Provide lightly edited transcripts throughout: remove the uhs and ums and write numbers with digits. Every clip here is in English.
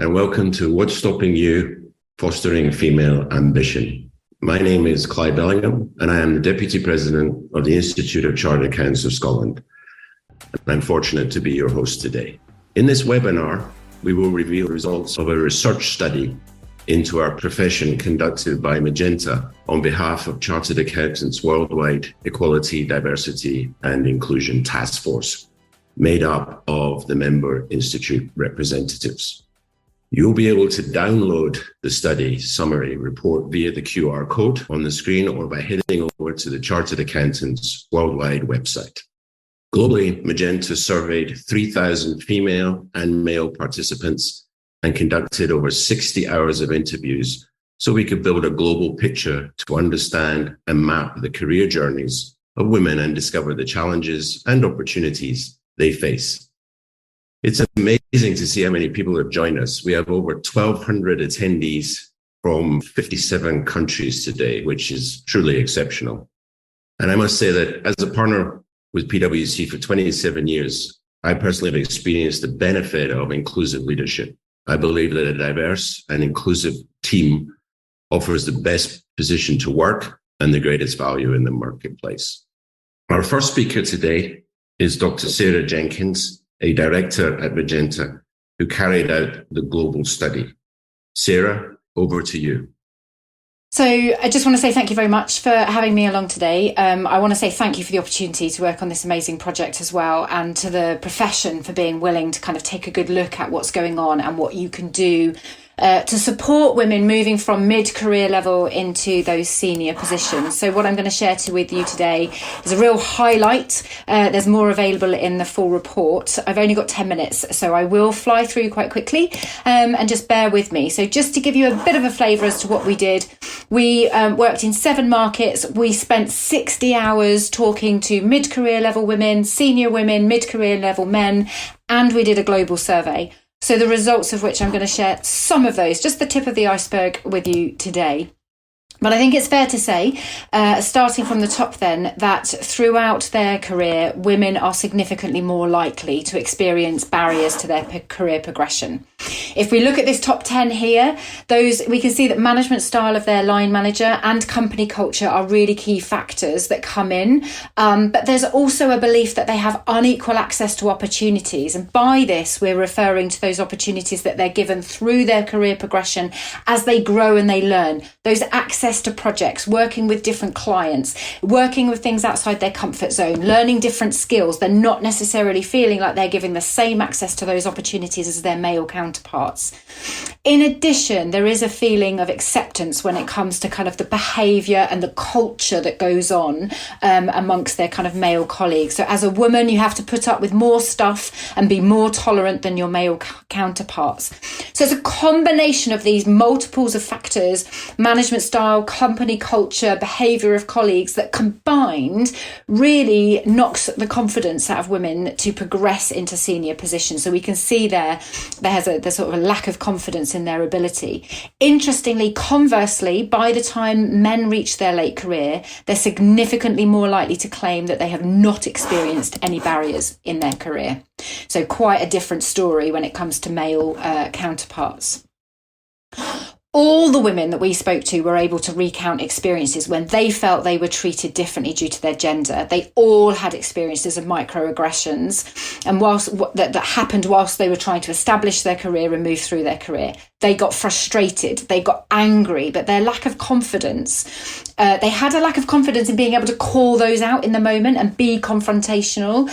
and welcome to What's Stopping You? Fostering Female Ambition. My name is Clive Bellingham, and I am the Deputy President of the Institute of Chartered Accountancy of Scotland. And I'm fortunate to be your host today. In this webinar, we will reveal the results of a research study into our profession conducted by Magenta on behalf of Chartered Accountants Worldwide Equality, Diversity and Inclusion Taskforce, made up of the member institute representatives. You'll be able to download the study summary report via the QR code on the screen or by heading over to the Chartered Accountants Worldwide website. Globally, Magenta surveyed 3,000 female and male participants and conducted over 60 hours of interviews so we could build a global picture to understand and map the career journeys of women and discover the challenges and opportunities they face. It's amazing to see how many people have joined us. We have over 1,200 attendees from 57 countries today, which is truly exceptional. And I must say that as a partner with PwC for 27 years, I personally have experienced the benefit of inclusive leadership. I believe that a diverse and inclusive team offers the best position to work and the greatest value in the marketplace. Our first speaker today is Dr. Sarah Jenkins, a director at Magenta, who carried out the global study. Sarah, over to you. So I just want to say thank you very much for having me along today. I want to say thank you for the opportunity to work on this amazing project as well, and to the profession for being willing to kind of take a good look at what's going on and what you can do to support women moving from mid-career level into those senior positions. So what I'm going to share with you today is a real highlight. There's more available in the full report. I've only got 10 minutes, so I will fly through quite quickly and just bear with me. So just to give you a bit of a flavour as to what we did, we worked in 7 markets. We spent 60 hours talking to mid-career level women, senior women, mid-career level men, and we did a global survey. So the results of which I'm going to share some of those, just the tip of the iceberg with you today. But I think it's fair to say, starting from the top then, that throughout their career, women are significantly more likely to experience barriers to their career progression. If we look at this top 10 here, we can see that management style of their line manager and company culture are really key factors that come in. But there's also a belief that they have unequal access to opportunities. And by this, we're referring to those opportunities that they're given through their career progression as they grow and they learn. Those access to projects, working with different clients, working with things outside their comfort zone, learning different skills. They're not necessarily feeling like they're given the same access to those opportunities as their male counterparts. In addition, there is a feeling of acceptance when it comes to kind of the behaviour and the culture that goes on amongst their kind of male colleagues. So as a woman, you have to put up with more stuff and be more tolerant than your male counterparts. So it's a combination of these multiples of factors, management style, company culture, behaviour of colleagues, that combined really knocks the confidence out of women to progress into senior positions. So we can see there's sort of a lack of confidence in their ability. Interestingly, conversely, by the time men reach their late career, they're significantly more likely to claim that they have not experienced any barriers in their career. So quite a different story when it comes to male counterparts. All the women that we spoke to were able to recount experiences when they felt they were treated differently due to their gender. They all had experiences of microaggressions, and that happened whilst they were trying to establish their career and move through their career. They got frustrated, they got angry, but their lack of confidence, they had a lack of confidence in being able to call those out in the moment and be confrontational,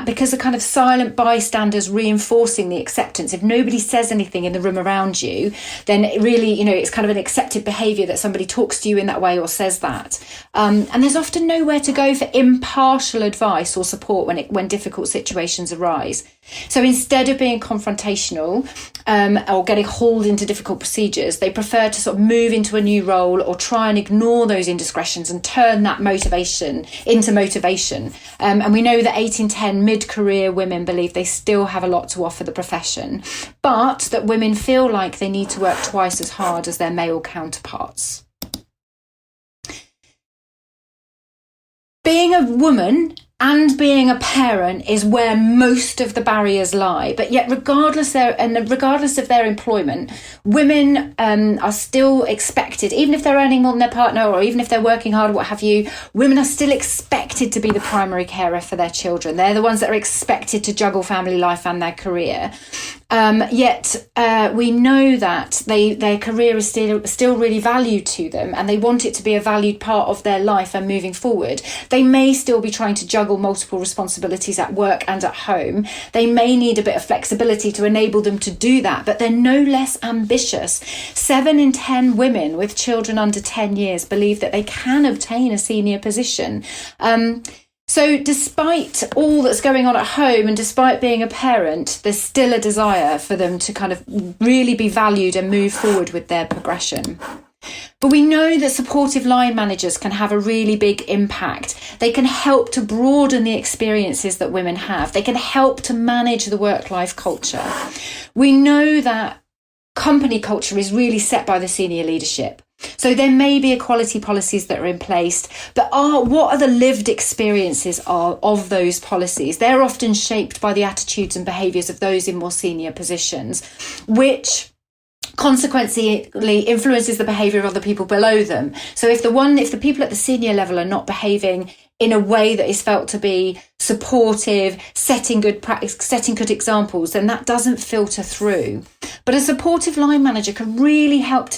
because the kind of silent bystanders reinforcing the acceptance. If nobody says anything in the room around you, then it really, it's kind of an accepted behaviour that somebody talks to you in that way or says that. And there's often nowhere to go for impartial advice or support when difficult situations arise. So instead of being confrontational or getting hauled into difficult procedures, they prefer to sort of move into a new role or try and ignore those indiscretions and turn that motivation into motivation. And we know that 8 in 10 mid-career women believe they still have a lot to offer the profession, but that women feel like they need to work twice as hard as their male counterparts. Being a woman and being a parent is where most of the barriers lie. But yet, regardless of their employment, women are still expected, even if they're earning more than their partner, or even if they're working hard, what have you, women are still expected to be the primary carer for their children. They're the ones that are expected to juggle family life and their career. Yet we know that their career is still really valued to them, and they want it to be a valued part of their life and moving forward. They may still be trying to juggle multiple responsibilities at work and at home. They may need a bit of flexibility to enable them to do that, but they're no less ambitious. 7 in 10 women with children under 10 years believe that they can obtain a senior position. So despite all that's going on at home and despite being a parent, there's still a desire for them to kind of really be valued and move forward with their progression. But we know that supportive line managers can have a really big impact. They can help to broaden the experiences that women have. They can help to manage the work-life culture. We know that company culture is really set by the senior leadership. So there may be equality policies that are in place, but what are the lived experiences of those policies? They're often shaped by the attitudes and behaviours of those in more senior positions, which consequently influences the behaviour of other people below them. So if the people at the senior level are not behaving in a way that is felt to be supportive, setting good examples, then that doesn't filter through. But a supportive line manager can really help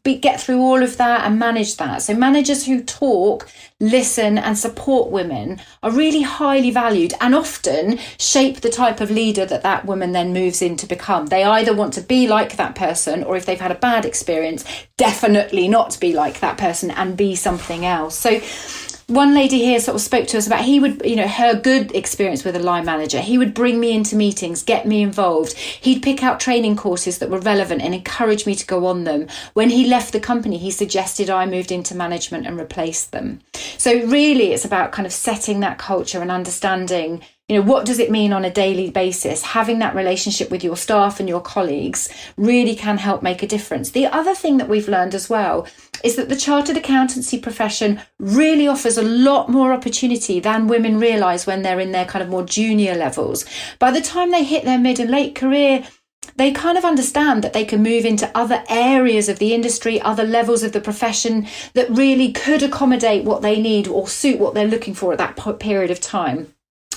get through all of that and manage that. So managers who talk, listen and support women are really highly valued and often shape the type of leader that woman then moves in to become. They either want to be like that person, or if they've had a bad experience, definitely not be like that person and be something else. So one lady here sort of spoke to us about her good experience with a line manager. He would bring me into meetings, get me involved. He'd pick out training courses that were relevant and encourage me to go on them. When he left the company, he suggested I moved into management and replaced them. So really, it's about kind of setting that culture and understanding, what does it mean on a daily basis? Having that relationship with your staff and your colleagues really can help make a difference. The other thing that we've learned as well is that the chartered accountancy profession really offers a lot more opportunity than women realise when they're in their kind of more junior levels. By the time they hit their mid and late career, they kind of understand that they can move into other areas of the industry, other levels of the profession that really could accommodate what they need or suit what they're looking for at that period of time.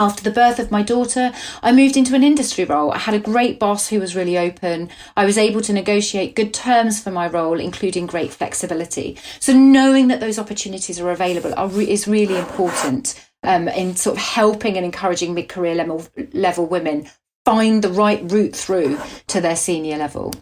After the birth of my daughter, I moved into an industry role. I had a great boss who was really open. I was able to negotiate good terms for my role, including great flexibility. So knowing that those opportunities are available is really important in sort of helping and encouraging mid-career level women find the right route through to their senior level.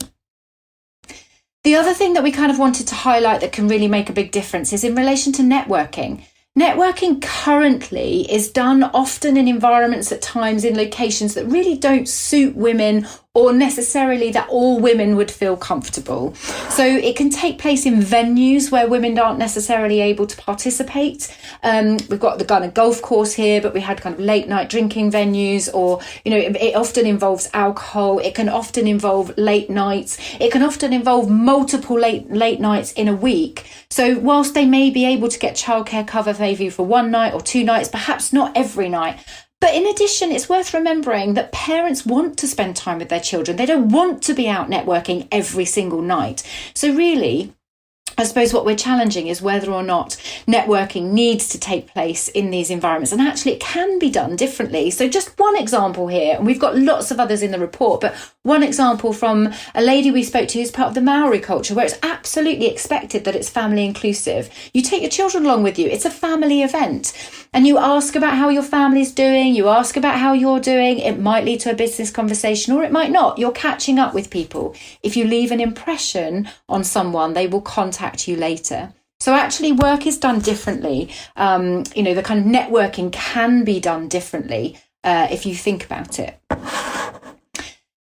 The other thing that we kind of wanted to highlight that can really make a big difference is in relation to networking. Networking currently is done often in environments at times in locations that really don't suit women or necessarily that all women would feel comfortable. So it can take place in venues where women aren't necessarily able to participate. We've got the kind of golf course here, but we had kind of late night drinking venues, or, it often involves alcohol. It can often involve late nights. It can often involve multiple late nights in a week. So whilst they may be able to get childcare cover maybe for one night or 2 nights, perhaps not every night. But in addition, it's worth remembering that parents want to spend time with their children. They don't want to be out networking every single night. So really, I suppose what we're challenging is whether or not networking needs to take place in these environments. And actually, it can be done differently. So just one example here, and we've got lots of others in the report, but one example from a lady we spoke to who's part of the Maori culture, where it's absolutely expected that it's family inclusive. You take your children along with you. It's a family event. And you ask about how your family's doing. You ask about how you're doing. It might lead to a business conversation, or it might not. You're catching up with people. If you leave an impression on someone, they will contact you later. So actually work is done differently. The kind of networking can be done differently if you think about it.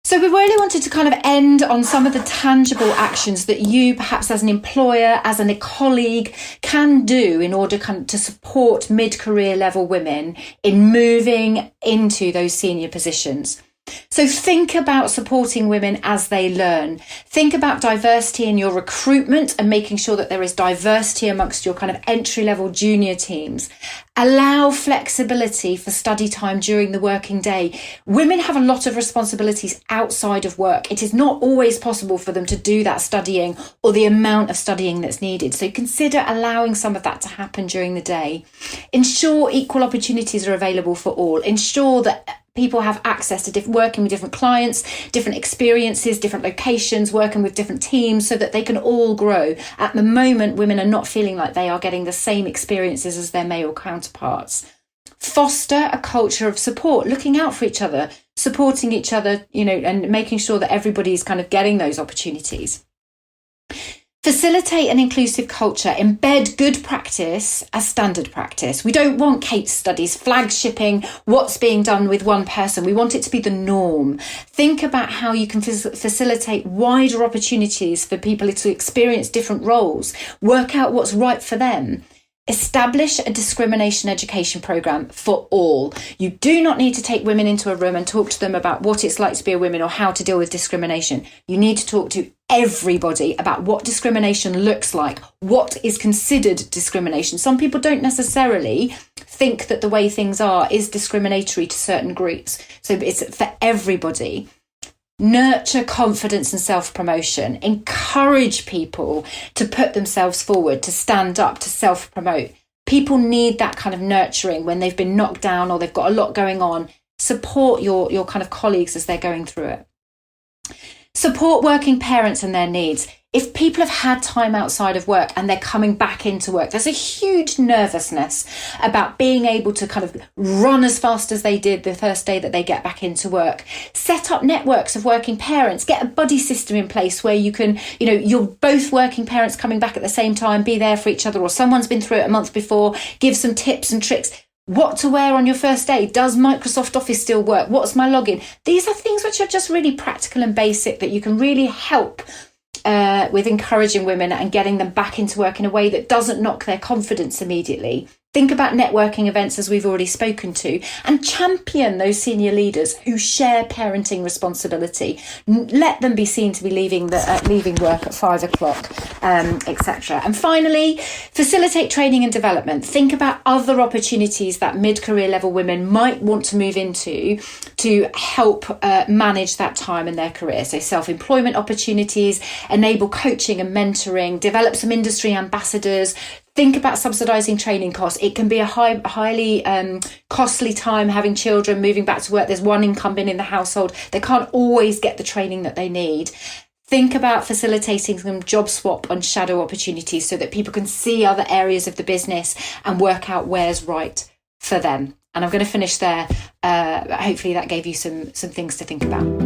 So we really wanted to kind of end on some of the tangible actions that you, perhaps as an employer, as a colleague, can do in order to support mid-career level women in moving into those senior positions. So think about supporting women as they learn. Think about diversity in your recruitment and making sure that there is diversity amongst your kind of entry-level junior teams. Allow flexibility for study time during the working day. Women have a lot of responsibilities outside of work. It is not always possible for them to do that studying or the amount of studying that's needed. So consider allowing some of that to happen during the day. Ensure equal opportunities are available for all. Ensure that people have access to working with different clients, different experiences, different locations, working with different teams so that they can all grow. At the moment, women are not feeling like they are getting the same experiences as their male counterparts. Foster a culture of support, looking out for each other, supporting each other, and making sure that everybody's kind of getting those opportunities. Facilitate an inclusive culture. Embed good practice as standard practice. We don't want case studies, flagshipping what's being done with one person. We want it to be the norm. Think about how you can facilitate wider opportunities for people to experience different roles. Work out what's right for them. Establish a discrimination education programme for all. You do not need to take women into a room and talk to them about what it's like to be a woman or how to deal with discrimination. You need to talk to everybody about what discrimination looks like, what is considered discrimination. Some people don't necessarily think that the way things are is discriminatory to certain groups. So it's for everybody. Nurture confidence and self-promotion. Encourage people to put themselves forward, to stand up, to self-promote. People need that kind of nurturing when they've been knocked down or they've got a lot going on. Support your kind of colleagues as they're going through it. Support working parents and their needs. If people have had time outside of work and they're coming back into work, there's a huge nervousness about being able to kind of run as fast as they did the first day that they get back into work. Set up networks of working parents. Get a buddy system in place where you can, you're both working parents coming back at the same time, be there for each other, or someone's been through it a month before, give some tips and tricks. What to wear on your first day? Does Microsoft Office still work? What's my login? These are things which are just really practical and basic that you can really help with encouraging women and getting them back into work in a way that doesn't knock their confidence immediately. Think about networking events, as we've already spoken to, and champion those senior leaders who share parenting responsibility. Let them be seen to be leaving work at 5 o'clock, etc. And finally, facilitate training and development. Think about other opportunities that mid-career level women might want to move into to help manage that time in their career. So self-employment opportunities, enable coaching and mentoring, develop some industry ambassadors. Think about subsidising training costs. It can be a highly costly time having children, moving back to work. There's one incumbent in the household. They can't always get the training that they need. Think about facilitating some job swap and shadow opportunities so that people can see other areas of the business and work out where's right for them. And I'm going to finish there. Hopefully that gave you some things to think about.